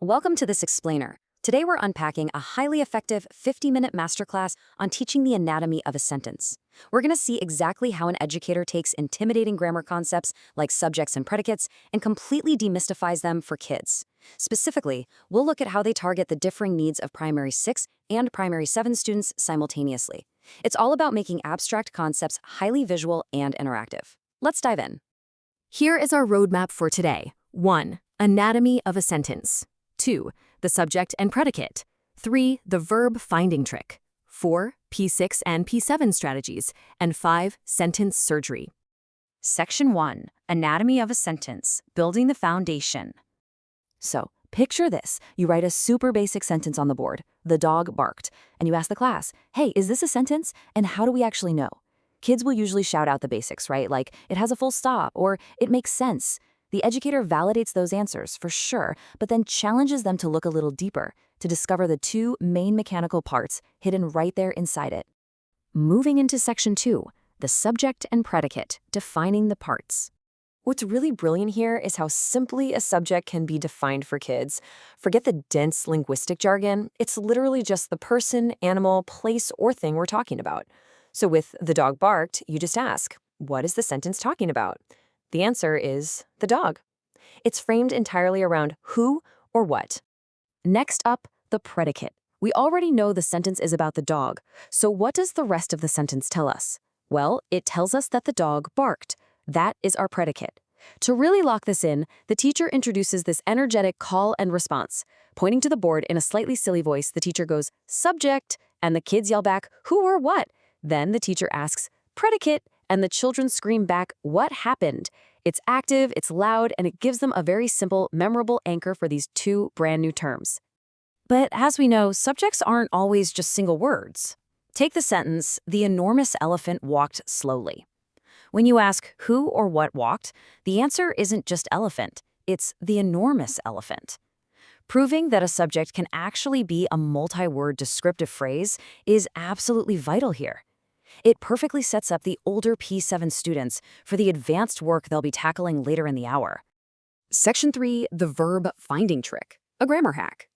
Welcome to this explainer. Today we're unpacking a highly effective 50-minute masterclass on teaching the anatomy of a sentence. We're going to see exactly how an educator takes intimidating grammar concepts like subjects and predicates and completely demystifies them for kids. Specifically, we'll look at how they target the differing needs of primary 6 and primary 7 students simultaneously. It's all about making abstract concepts highly visual and interactive. Let's dive in. Here is our roadmap for today. 1. Anatomy of a sentence. 2. The subject and predicate. 3. The verb finding trick. 4. P6 and P7 strategies. And 5. Sentence surgery. Section 1. Anatomy of a sentence, building the foundation. So, picture this. You write a super basic sentence on the board. The dog barked. And you ask the class, hey, is this a sentence? And how do we actually know? Kids will usually shout out the basics, right? Like, it has a full stop, or it makes sense. The educator validates those answers, for sure, but then challenges them to look a little deeper, to discover the two main mechanical parts hidden right there inside it. Moving into Section 2, the subject and predicate, defining the parts. What's really brilliant here is how simply a subject can be defined for kids. Forget the dense linguistic jargon. It's literally just the person, animal, place, or thing we're talking about. So with the dog barked, you just ask, what is the sentence talking about? The answer is the dog. It's framed entirely around who or what. Next up, the predicate. We already know the sentence is about the dog, so what does the rest of the sentence tell us? Well, it tells us that the dog barked. That is our predicate. To really lock this in, the teacher introduces this energetic call and response. Pointing to the board in a slightly silly voice, the teacher goes, subject, and the kids yell back, who or what? Then the teacher asks, predicate, and the children scream back, what happened? It's active, it's loud, and it gives them a very simple, memorable anchor for these two brand new terms. But as we know, subjects aren't always just single words. Take the sentence, the enormous elephant walked slowly. When you ask who or what walked, the answer isn't just elephant, it's the enormous elephant. Proving that a subject can actually be a multi-word descriptive phrase is absolutely vital here. It perfectly sets up the older P7 students for the advanced work they'll be tackling later in the hour. Section 3, the verb finding trick, a grammar hack.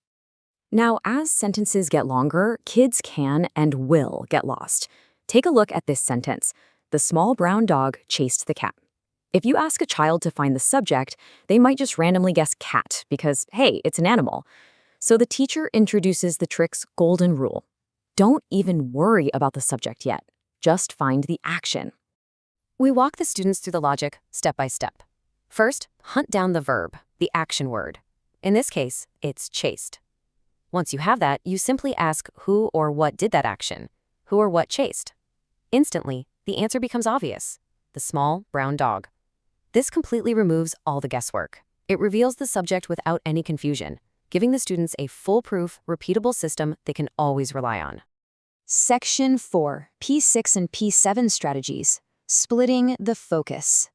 Now, as sentences get longer, kids can and will get lost. Take a look at this sentence. The small brown dog chased the cat. If you ask a child to find the subject, they might just randomly guess cat because, hey, it's an animal. So the teacher introduces the trick's golden rule. Don't even worry about the subject yet. Just find the action. We walk the students through the logic step by step. First, hunt down the verb, the action word. In this case, it's chased. Once you have that, you simply ask who or what did that action, who or what chased. Instantly, the answer becomes obvious, the small brown dog. This completely removes all the guesswork. It reveals the subject without any confusion, giving the students a foolproof, repeatable system they can always rely on. Section 4, P6 and P7 strategies, splitting the focus.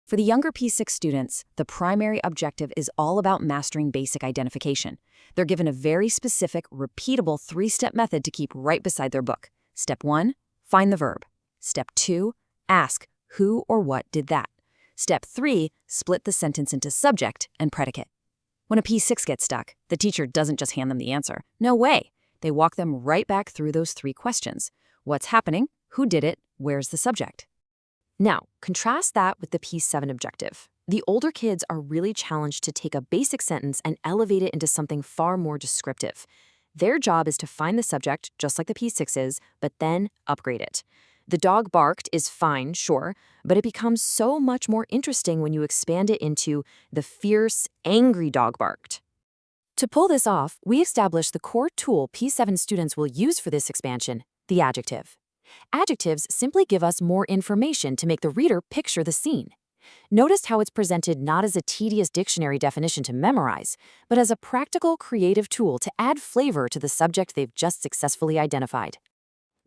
For the younger P6 students, the primary objective is all about mastering basic identification. They're given a very specific, repeatable 3-step method to keep right beside their book. Step 1, find the verb. Step 2, ask who or what did that. Step 3, split the sentence into subject and predicate. When a P6 gets stuck, the teacher doesn't just hand them the answer. No way. They walk them right back through those 3 questions. What's happening? Who did it? Where's the subject? Now, contrast that with the P7 objective. The older kids are really challenged to take a basic sentence and elevate it into something far more descriptive. Their job is to find the subject, just like the P6 is, but then upgrade it. The dog barked is fine, sure, but it becomes so much more interesting when you expand it into the fierce, angry dog barked. To pull this off, we established the core tool P7 students will use for this expansion, the adjective. Adjectives simply give us more information to make the reader picture the scene. Notice how it's presented not as a tedious dictionary definition to memorize, but as a practical, creative tool to add flavor to the subject they've just successfully identified.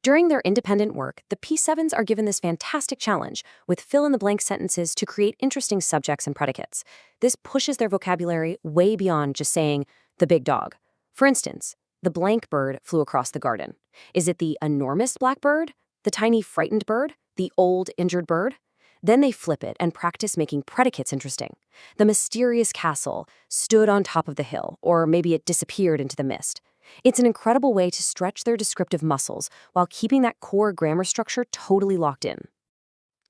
During their independent work, the P7s are given this fantastic challenge with fill-in-the-blank sentences to create interesting subjects and predicates. This pushes their vocabulary way beyond just saying, the big dog. For instance, the blank bird flew across the garden. Is it the enormous black bird? The tiny frightened bird? The old injured bird? Then they flip it and practice making predicates interesting. The mysterious castle stood on top of the hill, or maybe it disappeared into the mist. It's an incredible way to stretch their descriptive muscles while keeping that core grammar structure totally locked in.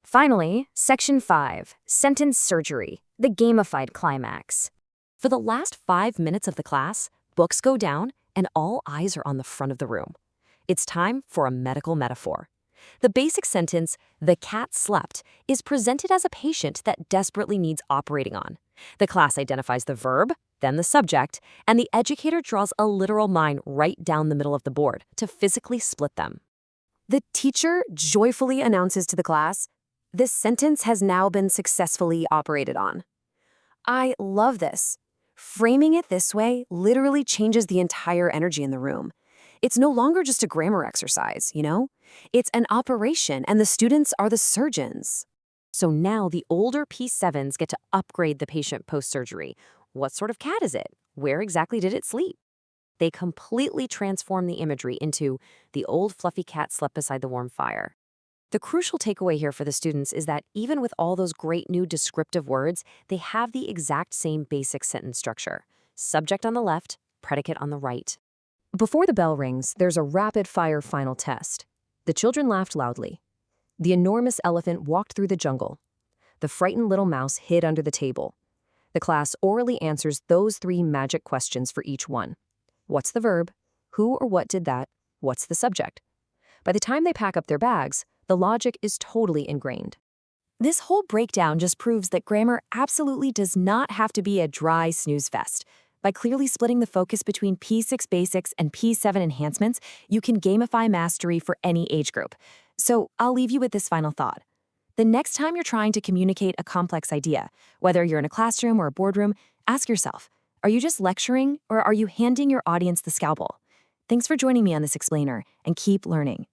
Finally, Section 5, Sentence Surgery, the gamified climax. For the last 5 minutes of the class, books go down and all eyes are on the front of the room. It's time for a medical metaphor. The basic sentence, "The cat slept," is presented as a patient that desperately needs operating on. The class identifies the verb, then the subject, and the educator draws a literal line right down the middle of the board to physically split them. The teacher joyfully announces to the class, "This sentence has now been successfully operated on." I love this. Framing it this way literally changes the entire energy in the room. It's no longer just a grammar exercise, you know? It's an operation, and the students are the surgeons. So now the older P7s get to upgrade the patient post-surgery. What sort of cat is it? Where exactly did it sleep? They completely transform the imagery into the old fluffy cat slept beside the warm fire. The crucial takeaway here for the students is that even with all those great new descriptive words, they have the exact same basic sentence structure. Subject on the left, predicate on the right. Before the bell rings, there's a rapid-fire final test. The children laughed loudly. The enormous elephant walked through the jungle. The frightened little mouse hid under the table. The class orally answers those 3 magic questions for each one. What's the verb? Who or what did that? What's the subject? By the time they pack up their bags, the logic is totally ingrained. This whole breakdown just proves that grammar absolutely does not have to be a dry snooze fest. By clearly splitting the focus between P6 basics and P7 enhancements, you can gamify mastery for any age group. So I'll leave you with this final thought. The next time you're trying to communicate a complex idea, whether you're in a classroom or a boardroom, ask yourself, are you just lecturing or are you handing your audience the scalpel? Thanks for joining me on this explainer, and keep learning.